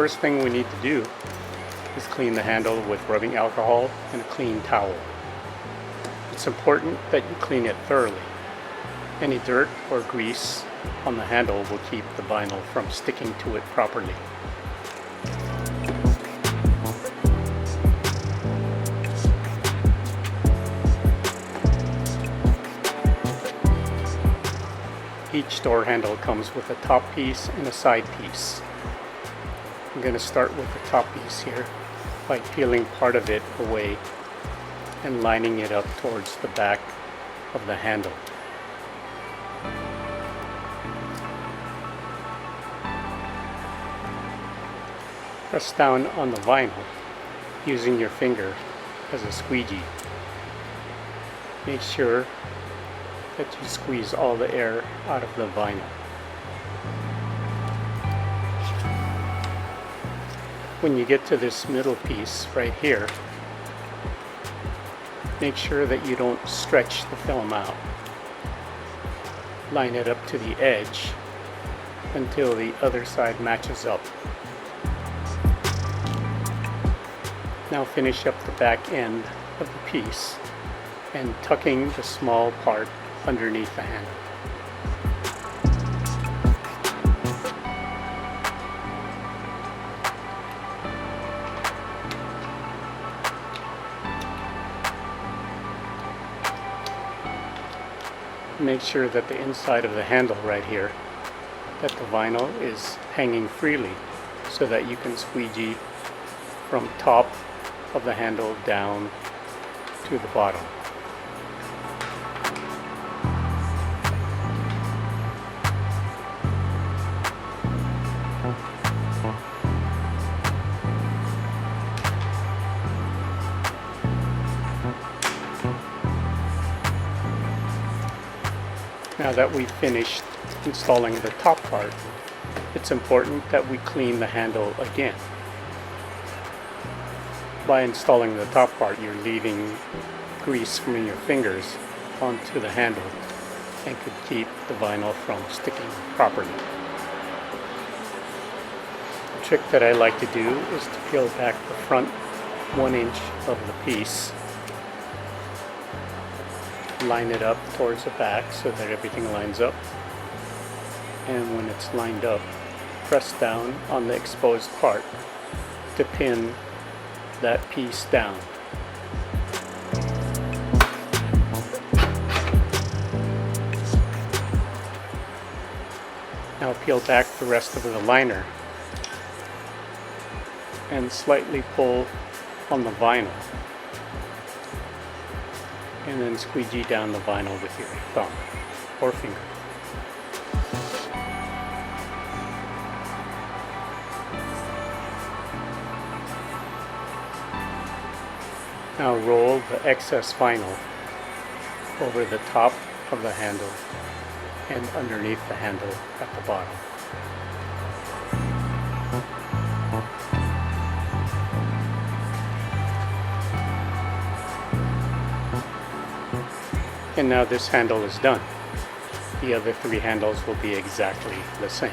first thing we need to do is clean the handle with rubbing alcohol and a clean towel. It's important that you clean it thoroughly. Any dirt or grease on the handle will keep the vinyl from sticking to it properly. Each door handle comes with a top piece and a side piece. I'm going to start with the top piece here by peeling part of it away and lining it up towards the back of the handle. Press down on the vinyl using your finger as a squeegee. Make sure that you squeeze all the air out of the vinyl. When you get to this middle piece right here, make sure that you don't stretch the film out. Line it up to the edge until the other side matches up. Now finish up the back end of the piece and tucking the small part underneath the handle. Make sure that the inside of the handle right here, that the vinyl is hanging freely so that you can squeegee from top of the handle down to the bottom. Now that we've finished installing the top part, it's important that we clean the handle again. By installing the top part, you're leaving grease from your fingers onto the handle and could keep the vinyl from sticking properly. The trick that I like to do is to peel back the front 1 inch of the piece, line it up towards the back so that everything lines up, and when it's lined up, press down on the exposed part to pin that piece down. Now peel back the rest of the liner and slightly pull on the vinyl, and then squeegee down the vinyl with your thumb or finger. Now roll the excess vinyl over the top of the handle and underneath the handle at the bottom. And now this handle is done. The other 3 handles will be exactly the same.